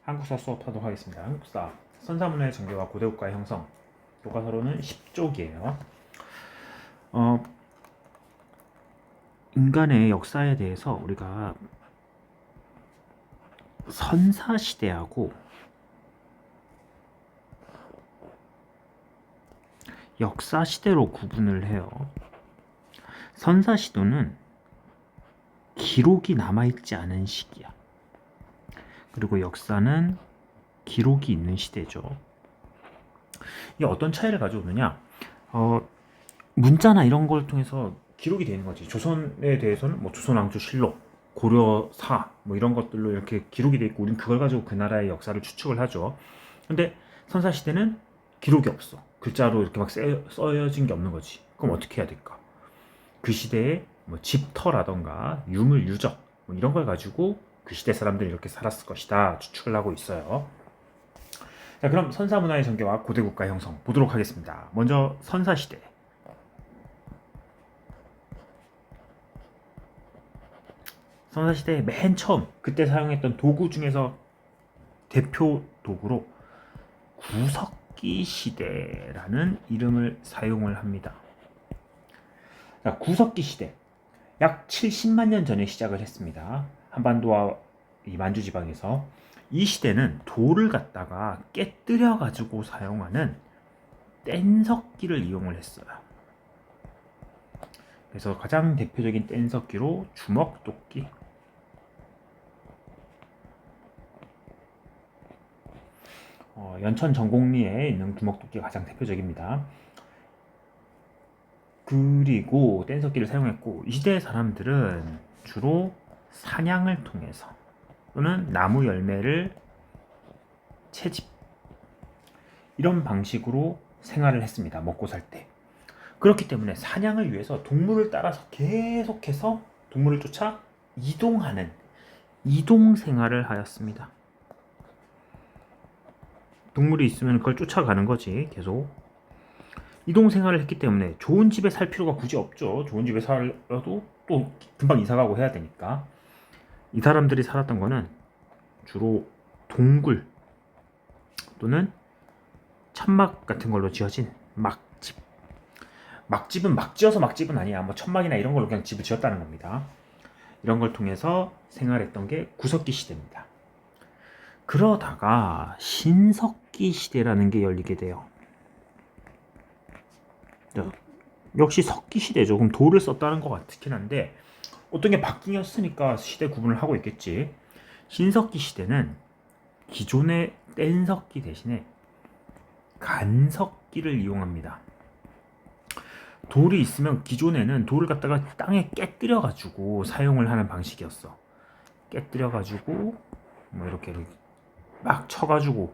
한국사 수업하도록 하겠습니다. 한국사 선사문화의 전개와 고대국가의 형성. 교과서로는 10쪽이에요. 인간의 역사에 대해서 우리가 선사시대하고 역사시대로 구분을 해요. 선사시대는 기록이 남아있지 않은 시기야. 그리고 역사는 기록이 있는 시대죠. 이게 어떤 차이를 가져오느냐? 문자나 이런 걸 통해서 기록이 되는 거지. 조선에 대해서는 뭐 조선왕조실록, 고려사 뭐 이런 것들로 이렇게 기록이 돼 있고, 우리는 그걸 가지고 그 나라의 역사를 추측을 하죠. 근데 선사시대는 기록이 없어. 글자로 이렇게 막 써여진 게 없는 거지. 그럼 어떻게 해야 될까? 그 시대에 뭐 집터라던가 유물, 유적 뭐 이런 걸 가지고 그 시대 사람들이 이렇게 살았을 것이다 추측을 하고 있어요. 자, 그럼 선사문화의 전개와 고대국가 형성 보도록 하겠습니다. 먼저 선사시대. 선사시대의 맨 처음 그때 사용했던 도구 중에서 대표 도구로 구석기 시대라는 이름을 사용을 합니다. 자, 구석기 시대 약 70만 년 전에 시작을 했습니다. 한반도와 이 만주지방에서. 이 시대는 돌을 갖다가 깨뜨려 가지고 사용하는 뗀석기를 이용을 했어요. 그래서 가장 대표적인 뗀석기로 주먹도끼, 연천 전곡리에 있는 주먹도끼가 가장 대표적입니다. 그리고 뗀석기를 사용했고, 이 시대의 사람들은 주로 사냥을 통해서 또는 나무 열매를 채집, 이런 방식으로 생활을 했습니다. 먹고 살 때. 그렇기 때문에 사냥을 위해서 동물을 따라서 계속해서 동물을 쫓아 이동하는 이동 생활을 하였습니다. 동물이 있으면 그걸 쫓아가는 거지. 계속 이동 생활을 했기 때문에 좋은 집에 살 필요가 굳이 없죠. 좋은 집에 살아도 또 금방 이사가고 해야 되니까. 이 사람들이 살았던 거는 주로 동굴 또는 천막 같은 걸로 지어진 막집. 막집은 막 지어서 막집은 아니야. 뭐 천막이나 이런 걸로 그냥 집을 지었다는 겁니다. 이런 걸 통해서 생활했던 게 구석기 시대입니다. 그러다가 신석기 시대라는 게 열리게 돼요. 역시 석기 시대죠. 그럼 돌을 썼다는 것 같긴 한데 어떤 게 바뀌었으니까 시대 구분을 하고 있겠지. 신석기 시대는 기존의 뗀석기 대신에 간석기를 이용합니다. 돌이 있으면 기존에는 돌을 갖다가 땅에 깨뜨려 가지고 사용을 하는 방식이었어. 깨뜨려 가지고 뭐 이렇게 막 쳐가지고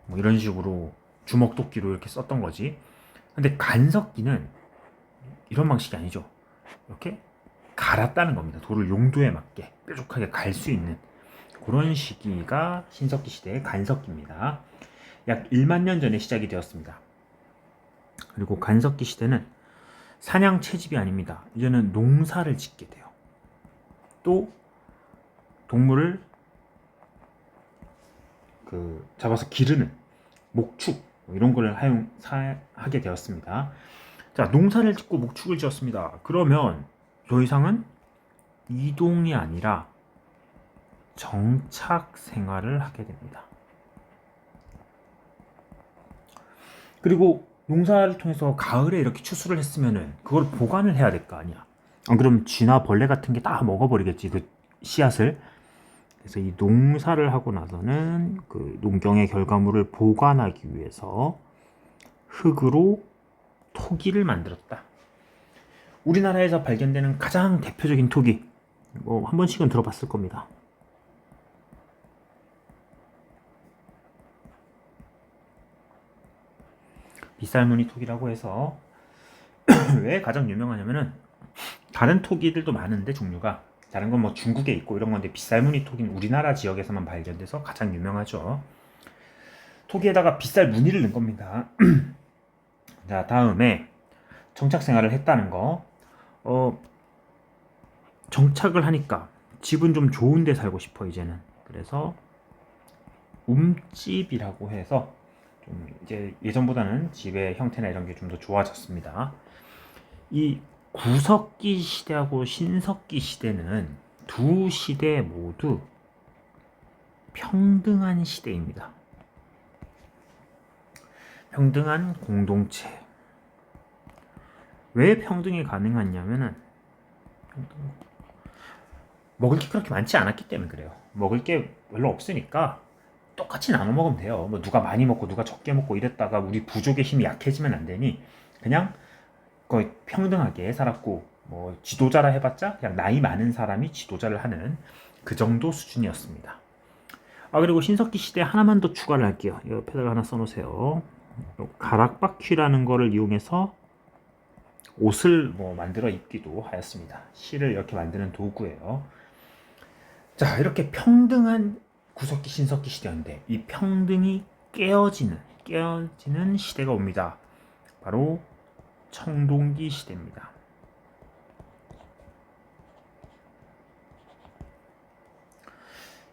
뭐 이런 식으로 주먹도끼로 이렇게 썼던 거지. 근데 간석기는 이런 방식이 아니죠. 이렇게 갈았다는 겁니다. 돌을 용도에 맞게 뾰족하게 갈 수 있는 그런 시기가 신석기 시대의 간석기입니다. 약 1만 년 전에 시작이 되었습니다. 그리고 간석기 시대는 사냥 채집이 아닙니다. 이제는 농사를 짓게 돼요. 또 동물을 잡아서 기르는 목축 이런 걸 하게 되었습니다. 자, 농사를 짓고 목축을 지었습니다. 그러면 더 이상은 이동이 아니라 정착 생활을 하게 됩니다. 그리고 농사를 통해서 가을에 이렇게 추수를 했으면은 그걸 보관을 해야 될 거 아니야. 안 그러면 쥐나 벌레 같은 게 다 먹어버리겠지, 그 씨앗을. 그래서 이 농사를 하고 나서는 그 농경의 결과물을 보관하기 위해서 흙으로 토기를 만들었다. 우리나라에서 발견되는 가장 대표적인 토기, 한 번씩은 들어봤을 겁니다. 빗살무늬 토기라고 해서 왜 가장 유명하냐면은 다른 토기들도 많은데 종류가 다른 건 뭐 중국에 있고 이런 건데 빗살무늬 토기는 우리나라 지역에서만 발견돼서 가장 유명하죠. 토기에다가 빗살 무늬를 넣은 겁니다. 자, 다음에 정착 생활을 했다는 거. 정착을 하니까 집은 좀 좋은 데 살고 싶어 이제는. 그래서 움집이라고 해서 좀 이제 예전보다는 집의 형태나 이런 게 좀 더 좋아졌습니다. 이 구석기 시대하고 신석기 시대는 두 시대 모두 평등한 시대입니다. 평등한 공동체. 왜 평등이 가능하냐면은 먹을 게 그렇게 많지 않았기 때문에 그래요. 먹을 게 별로 없으니까 똑같이 나눠 먹으면 돼요. 뭐 누가 많이 먹고 누가 적게 먹고 이랬다가 우리 부족의 힘이 약해지면 안 되니 그냥 거의 평등하게 살았고, 뭐 지도자라 해봤자 그냥 나이 많은 사람이 지도자를 하는 그 정도 수준이었습니다. 그리고 신석기 시대 하나만 더 추가를 할게요. 옆에다가 하나 써놓으세요. 가락바퀴라는 거를 이용해서 옷을 뭐 만들어 입기도 하였습니다. 실을 이렇게 만드는 도구예요. 자, 이렇게 평등한 구석기 신석기 시대였는데 이 평등이 깨어지는 시대가 옵니다. 바로 청동기 시대입니다.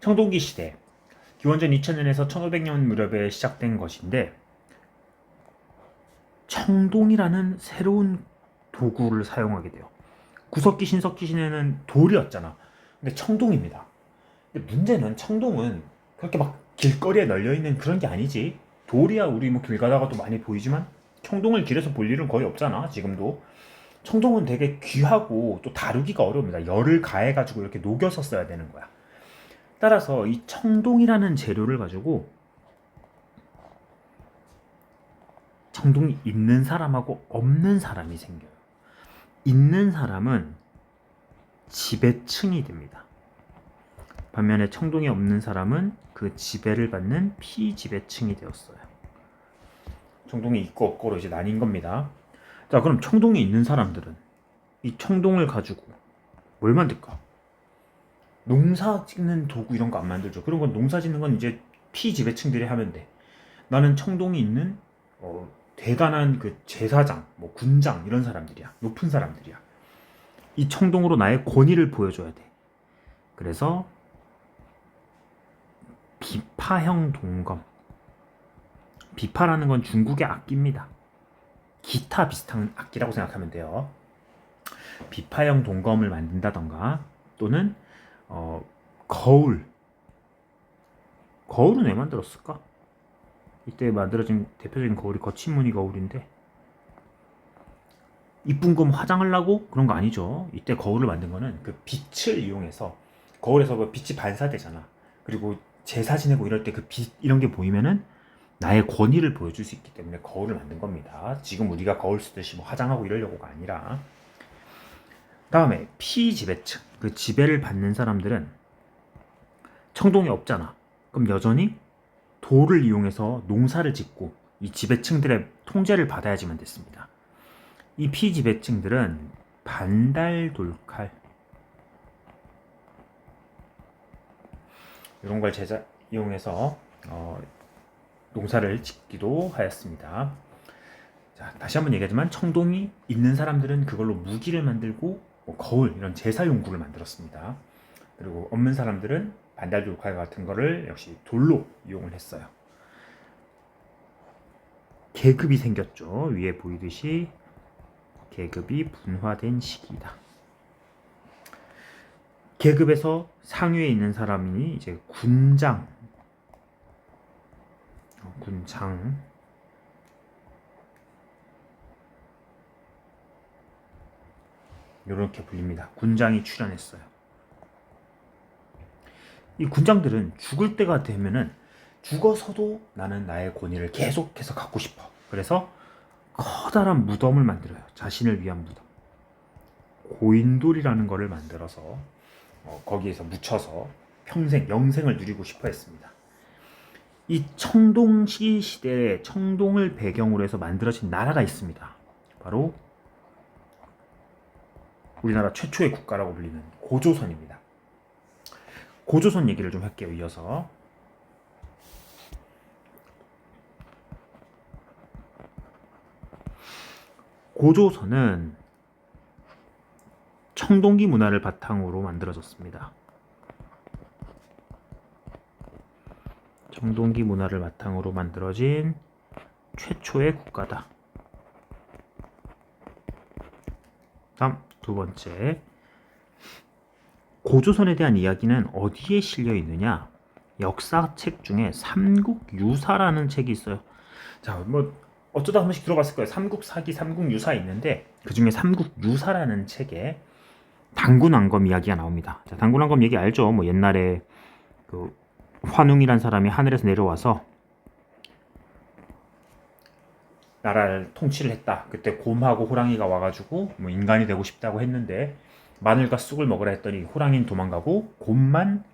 청동기 시대, 기원전 2000년에서 1500년 무렵에 시작된 것인데, 청동이라는 새로운 도구를 사용하게 돼요. 구석기 신석기 시대는 돌이었잖아. 근데 청동입니다. 근데 문제는 청동은 그렇게 막 길거리에 널려있는 그런 게 아니지. 돌이야 우리 뭐 길 가다가도 많이 보이지만 청동을 길에서 볼 일은 거의 없잖아 지금도. 청동은 되게 귀하고 또 다루기가 어려웁니다. 열을 가해가지고 이렇게 녹여서 써야 되는 거야. 따라서 이 청동이라는 재료를 가지고 청동이 있는 사람하고 없는 사람이 생겨요. 있는 사람은 지배층이 됩니다. 반면에 청동이 없는 사람은 그 지배를 받는 피지배층이 되었어요. 청동이 있고 없고로 이제 나뉜 겁니다. 자, 그럼 청동이 있는 사람들은 이 청동을 가지고 뭘 만들까? 농사 짓는 도구 이런 거 안 만들죠. 그런 건 농사 짓는 건 이제 피지배층들이 하면 돼. 나는 청동이 있는 대단한 그 제사장, 뭐 군장 이런 사람들이야. 높은 사람들이야. 이 청동으로 나의 권위를 보여줘야 돼. 그래서 비파형 동검. 비파라는 건 중국의 악기입니다. 기타 비슷한 악기라고 생각하면 돼요. 비파형 동검을 만든다던가 또는 거울은 왜 만들었을까? 이때 만들어진 대표적인 거울이 거친무늬 거울인데, 이쁜 거 화장하려고 그런 거 아니죠. 이때 거울을 만든 거는 그 빛을 이용해서, 거울에서 그 빛이 반사되잖아. 그리고 제사 지내고 이럴 때 그 빛 이런 게 보이면은 나의 권위를 보여줄 수 있기 때문에 거울을 만든 겁니다. 지금 우리가 거울 쓰듯이 뭐 화장하고 이러려고가 아니라. 다음에 피지배층, 그 지배를 받는 사람들은 청동이 없잖아. 그럼 여전히 돌을 이용해서 농사를 짓고 이 지배층들의 통제를 받아야지만 됐습니다. 이 피지배층들은 반달돌칼 이런 걸 이용해서 농사를 짓기도 하였습니다. 자, 다시 한번 얘기하지만 청동이 있는 사람들은 그걸로 무기를 만들고 뭐 거울 이런 제사용구를 만들었습니다. 그리고 없는 사람들은 반달돌칼 같은 거를 역시 돌로 이용을 했어요. 계급이 생겼죠. 위에 보이듯이 계급이 분화된 시기이다. 계급에서 상위에 있는 사람이 이제 군장 이렇게 불립니다. 군장이 출현했어요. 이 군장들은 죽을 때가 되면은 죽어서도 나는 나의 권위를 계속해서 갖고 싶어. 그래서 커다란 무덤을 만들어요. 자신을 위한 무덤. 고인돌이라는 거를 만들어서 거기에서 묻혀서 평생 영생을 누리고 싶어 했습니다. 이 청동기 시대에 청동을 배경으로 해서 만들어진 나라가 있습니다. 바로 우리나라 최초의 국가라고 불리는 고조선입니다. 고조선 얘기를 좀 할게요. 이어서 고조선은 청동기 문화를 바탕으로 만들어졌습니다. 청동기 문화를 바탕으로 만들어진 최초의 국가다. 다음 두 번째, 고조선에 대한 이야기는 어디에 실려 있느냐? 역사책 중에 삼국유사라는 책이 있어요. 자, 뭐 어쩌다 한 번씩 들어봤을 거예요. 삼국사기, 삼국유사 있는데 그 중에 삼국유사라는 책에 단군왕검 이야기가 나옵니다. 자, 단군왕검 얘기 알죠? 뭐 옛날에 그 환웅이란 사람이 하늘에서 내려와서 나라를 통치를 했다. 그때 곰하고 호랑이가 와가지고 뭐 인간이 되고 싶다고 했는데 마늘과 쑥을 먹으라 했더니 호랑이는 도망가고 곰만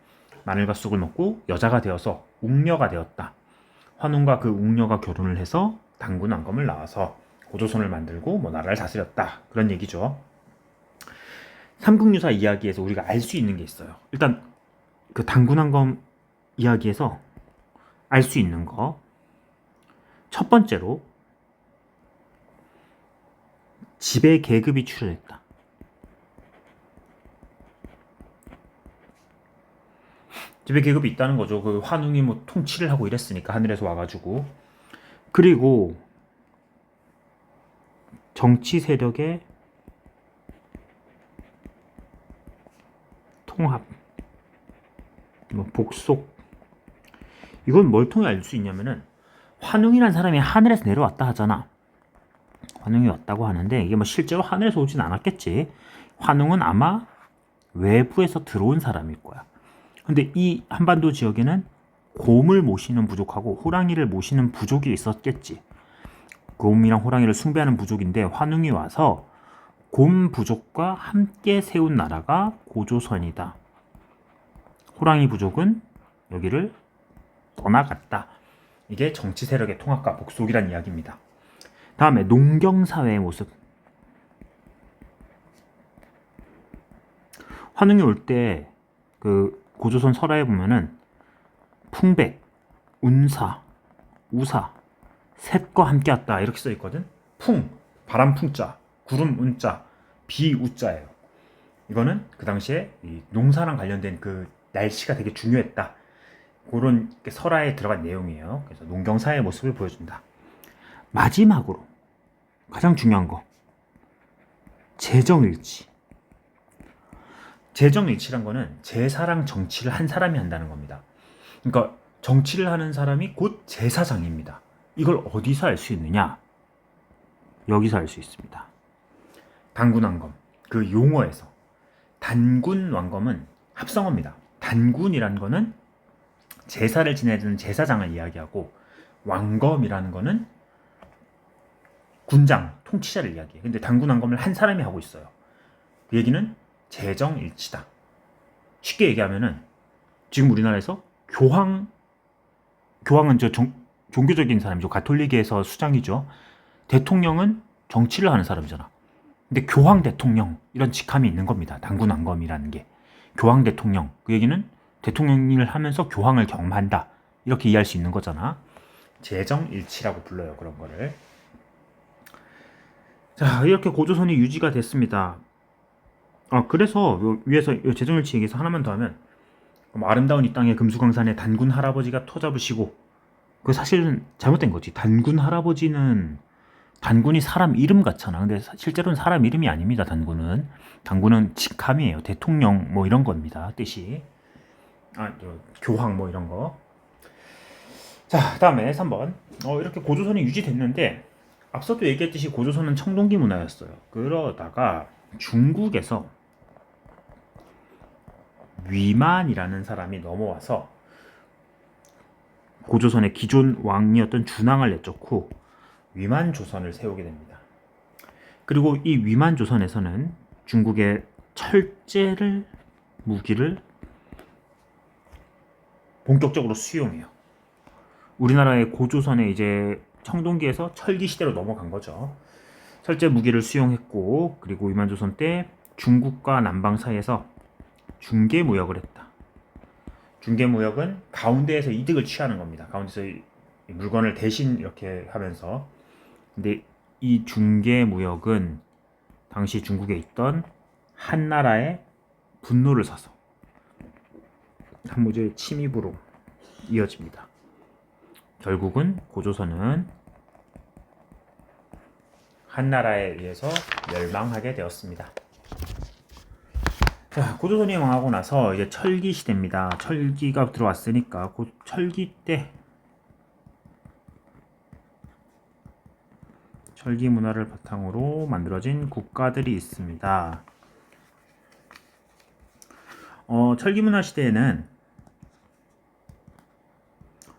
마늘과 쑥을 먹고 여자가 되어서 웅녀가 되었다. 환웅과 그 웅녀가 결혼을 해서 단군왕검을 낳아서 고조선을 만들고 뭐 나라를 다스렸다. 그런 얘기죠. 삼국유사 이야기에서 우리가 알 수 있는 게 있어요. 일단 그 단군왕검 이야기에서 알 수 있는 거, 첫 번째로 지배 계급이 출현했다. 지배 계급이 있다는 거죠. 그 환웅이 뭐 통치를 하고 이랬으니까 하늘에서 와가지고. 그리고 정치 세력의 통합, 뭐 복속. 이건 뭘 통해 알 수 있냐면은 환웅이란 사람이 하늘에서 내려왔다 하잖아. 환웅이 왔다고 하는데 이게 뭐 실제로 하늘에서 오진 않았겠지. 환웅은 아마 외부에서 들어온 사람일 거야. 근데 이 한반도 지역에는 곰을 모시는 부족하고 호랑이를 모시는 부족이 있었겠지. 곰이랑 호랑이를 숭배하는 부족인데 환웅이 와서 곰 부족과 함께 세운 나라가 고조선이다. 호랑이 부족은 여기를 떠나갔다. 이게 정치 세력의 통합과 복속이란 이야기입니다. 다음에 농경사회의 모습. 환웅이 올 때 그 고조선 설화에 보면은 풍백, 운사, 우사 셋과 함께 왔다 이렇게 써 있거든. 풍, 바람 풍자, 구름 운자, 비 우자예요. 이거는 그 당시에 이 농사랑 관련된 그 날씨가 되게 중요했다. 그런 설화에 들어간 내용이에요. 그래서 농경사의 모습을 보여준다. 마지막으로 가장 중요한 거, 재정일치. 재정일치란 거는 제사랑 정치를 한 사람이 한다는 겁니다. 그러니까 정치를 하는 사람이 곧 제사장입니다. 이걸 어디서 알 수 있느냐? 여기서 알 수 있습니다. 단군왕검, 그 용어에서. 단군왕검은 합성어입니다. 단군이라는 거는 제사를 지내는 제사장을 이야기하고 왕검이라는 거는 군장, 통치자를 이야기해요. 근데 단군왕검을 한 사람이 하고 있어요. 그 얘기는 재정일치다. 쉽게 얘기하면은 지금 우리나라에서 교황은 저 종교적인 사람이죠. 가톨릭에서 수장이죠. 대통령은 정치를 하는 사람이잖아. 근데 교황 대통령 이런 직함이 있는 겁니다. 단군왕검이라는 게. 교황 대통령, 그 얘기는 대통령을 하면서 교황을 경험한다. 이렇게 이해할 수 있는 거잖아. 재정일치라고 불러요. 그런 거를. 자, 이렇게 고조선이 유지가 됐습니다. 그래서 위에서 재정일치 얘기해서 하나만 더 하면 아름다운 이 땅에 금수강산에 단군 할아버지가 터 잡으시고, 그 사실은 잘못된 거지. 단군 할아버지는, 단군이 사람 이름 같잖아. 근데 실제로는 사람 이름이 아닙니다. 단군은 직함이에요. 대통령 뭐 이런 겁니다. 뜻이. 교황 뭐 이런 거. 자, 다음에 3번. 이렇게 고조선이 유지됐는데 앞서도 얘기했듯이 고조선은 청동기 문화였어요. 그러다가 중국에서 위만이라는 사람이 넘어와서 고조선의 기존 왕이었던 준왕을 내쫓고 위만조선을 세우게 됩니다. 그리고 이 위만조선에서는 중국의 철제를 무기를 본격적으로 수용해요. 우리나라의 고조선에 이제 청동기에서 철기 시대로 넘어간 거죠. 철제 무기를 수용했고, 그리고 위만조선 때 중국과 남방 사이에서 중개무역을 했다. 중개무역은 가운데에서 이득을 취하는 겁니다. 가운데서 이 물건을 대신 이렇게 하면서. 근데 이 중개무역은 당시 중국에 있던 한나라의 분노를 사서 한무제의 침입으로 이어집니다. 결국은 고조선은 한나라에 의해서 멸망하게 되었습니다. 자, 고조선이 망하고 나서 이제 철기 시대입니다. 철기가 들어왔으니까 철기 때 철기 문화를 바탕으로 만들어진 국가들이 있습니다. 철기 문화 시대에는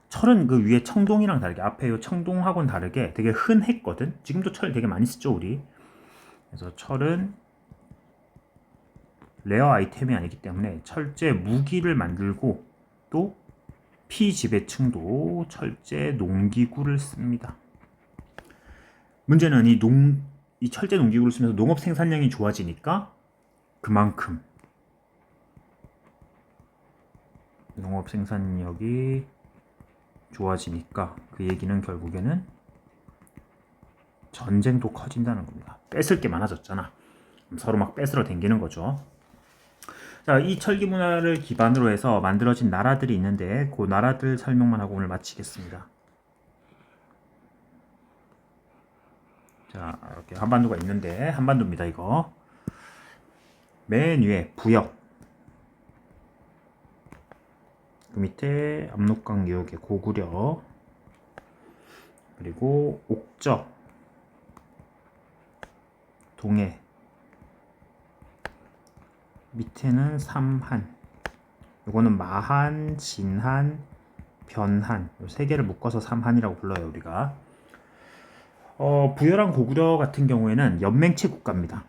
철은 그 위에 청동이랑 다르게 앞에 이 청동하고는 다르게 되게 흔했거든. 지금도 철 되게 많이 쓰죠 우리. 그래서 철은 레어 아이템이 아니기 때문에 철제 무기를 만들고 또 피지배층도 철제 농기구를 씁니다. 문제는 이 철제 농기구를 쓰면서 농업 생산량이 좋아지니까 그만큼 농업 생산력이 좋아지니까 그 얘기는 결국에는 전쟁도 커진다는 겁니다. 뺏을 게 많아졌잖아. 서로 막 뺏으러 댕기는 거죠. 자, 이 철기 문화를 기반으로 해서 만들어진 나라들이 있는데 그 나라들 설명만 하고 오늘 마치겠습니다. 자, 이렇게 한반도가 있는데 한반도입니다. 이거 맨 위에 부역, 그 밑에 압록강 유역의 고구려, 그리고 옥저, 동해, 밑에는 삼한, 이거는 마한, 진한, 변한, 이 세 개를 묶어서 삼한이라고 불러요 우리가. 부여랑 고구려 같은 경우에는 연맹체 국가입니다.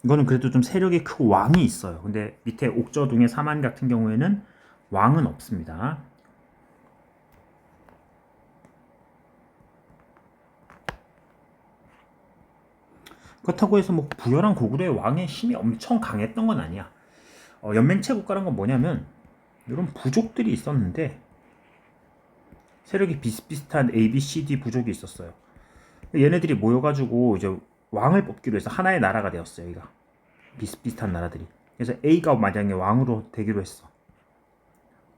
이거는 그래도 좀 세력이 크고 왕이 있어요. 근데 밑에 옥저동의 삼한 같은 경우에는 왕은 없습니다. 그렇다고 해서 뭐 부여랑 고구려의 왕의 힘이 엄청 강했던 건 아니야. 연맹체 국가란 건 뭐냐면 이런 부족들이 있었는데 세력이 비슷비슷한 A, B, C, D 부족이 있었어요. 얘네들이 모여가지고 이제 왕을 뽑기로 해서 하나의 나라가 되었어요. 여기가 비슷비슷한 나라들이. 그래서 A가 만약에 왕으로 되기로 했어.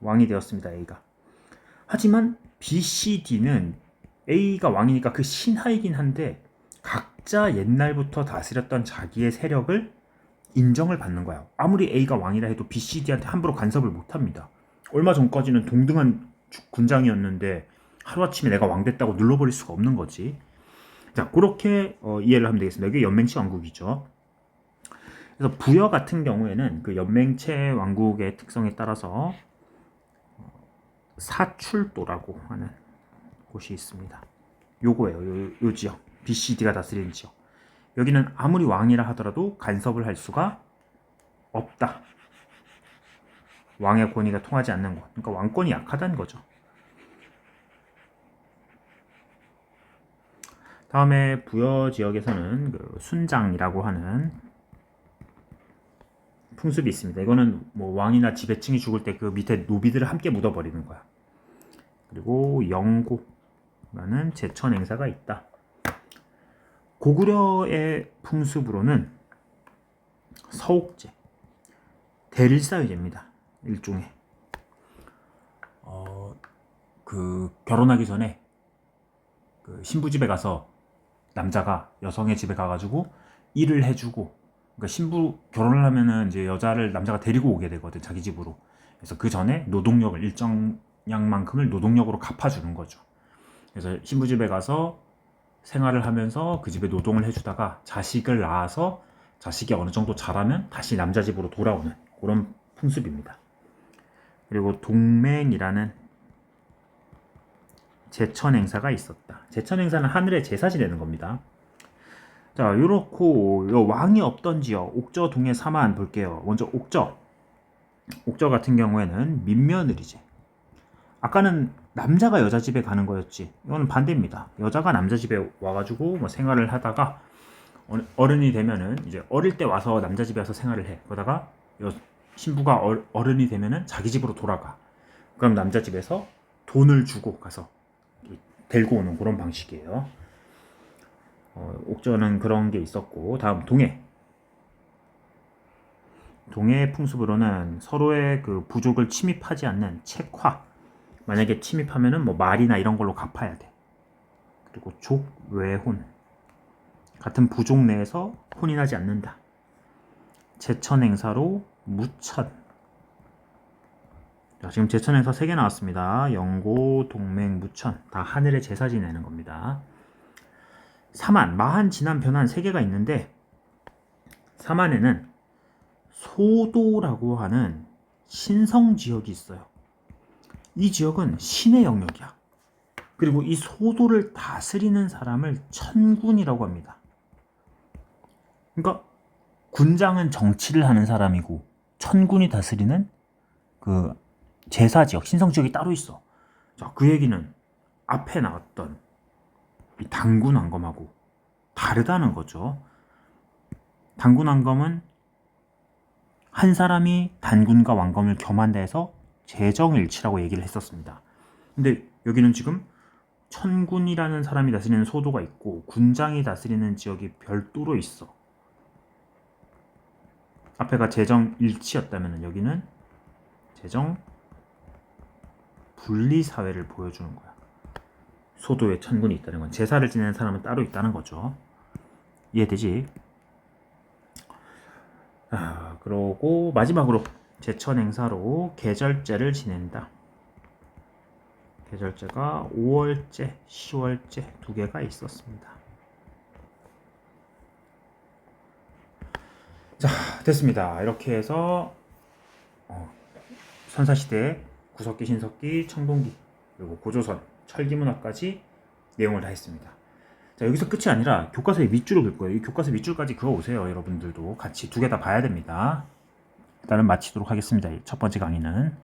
왕이 되었습니다. A가. 하지만 B, C, D는 A가 왕이니까 그 신하이긴 한데 각자 옛날부터 다스렸던 자기의 세력을 인정을 받는 거야. 아무리 A가 왕이라 해도 B, C, D한테 함부로 간섭을 못합니다. 얼마 전까지는 동등한 군장이었는데 하루아침에 내가 왕 됐다고 눌러버릴 수가 없는 거지. 자, 그렇게 이해를 하면 되겠습니다. 이게 연맹체 왕국이죠. 그래서 부여 같은 경우에는 그 연맹체 왕국의 특성에 따라서 사출도라고 하는 곳이 있습니다. 요거예요. 요 지역. BCD가 다스리는 지역. 여기는 아무리 왕이라 하더라도 간섭을 할 수가 없다. 왕의 권위가 통하지 않는 곳. 그러니까 왕권이 약하다는 거죠. 다음에 부여 지역에서는 그 순장이라고 하는 풍습이 있습니다. 이거는 뭐 왕이나 지배층이 죽을 때 그 밑에 노비들을 함께 묻어버리는 거야. 그리고 영고라는 제천 행사가 있다. 고구려의 풍습으로는 서옥제, 대릴사유제입니다. 일종의 그 결혼하기 전에 그 신부 집에 가서 남자가 여성의 집에 가가지고 일을 해주고, 그러니까 신부 결혼을 하면은 이제 여자를 남자가 데리고 오게 되거든 자기 집으로. 그래서 그 전에 노동력을 일정량만큼을 노동력으로 갚아주는 거죠. 그래서 신부 집에 가서 생활을 하면서 그 집에 노동을 해주다가 자식을 낳아서 자식이 어느 정도 자라면 다시 남자 집으로 돌아오는 그런 풍습입니다. 그리고 동맹이라는 제천 행사가 있었다. 제천 행사는 하늘의 제사 지내는 겁니다. 자, 요렇고 왕이 없던 지역 옥저, 동해, 삼한 볼게요. 먼저 옥저. 옥저 같은 경우에는 민며느리제. 아까는 남자가 여자 집에 가는 거였지. 이거는 반대입니다. 여자가 남자 집에 와가지고 뭐 생활을 하다가 어른이 되면은 이제 어릴 때 와서 남자 집에 와서 생활을 해. 그러다가 신부가 어른이 되면은 자기 집으로 돌아가. 그럼 남자 집에서 돈을 주고 가서 데리고 오는 그런 방식이에요. 옥저는 그런 게 있었고, 다음 동해. 동해의 풍습으로는 서로의 그 부족을 침입하지 않는 책화. 만약에 침입하면은 뭐 말이나 이런 걸로 갚아야 돼. 그리고 족외혼. 같은 부족 내에서 혼이 나지 않는다. 제천행사로 무천. 자, 지금 제천행사 3개 나왔습니다. 영고, 동맹, 무천. 다 하늘의 제사 지내는 겁니다. 사만, 마한, 진한, 변한 3개가 있는데 사만에는 소도라고 하는 신성 지역이 있어요. 이 지역은 신의 영역이야. 그리고 이 소도를 다스리는 사람을 천군이라고 합니다. 그러니까 군장은 정치를 하는 사람이고 천군이 다스리는 그 제사 지역, 신성 지역이 따로 있어. 자, 그 얘기는 앞에 나왔던 이 단군 왕검하고 다르다는 거죠. 단군 왕검은 한 사람이 단군과 왕검을 겸한다 해서 재정일치라고 얘기를 했었습니다. 근데 여기는 지금 천군이라는 사람이 다스리는 소도가 있고 군장이 다스리는 지역이 별도로 있어. 앞에가 재정일치였다면 여기는 재정 분리사회를 보여주는 거야. 소도에 천군이 있다는 건 제사를 지내는 사람은 따로 있다는 거죠. 이해되지? 그러고 마지막으로 제천행사로 계절제를 지낸다. 계절제가 5월제, 10월제 2개가 있었습니다. 자, 됐습니다. 이렇게 해서 선사시대 구석기, 신석기, 청동기, 그리고 고조선, 철기문화까지 내용을 다 했습니다. 자, 여기서 끝이 아니라 교과서의 밑줄을 볼 거예요. 이 교과서 밑줄까지 그어오세요. 여러분들도 같이 2개 다 봐야 됩니다. 일단은 마치도록 하겠습니다. 첫 번째 강의는.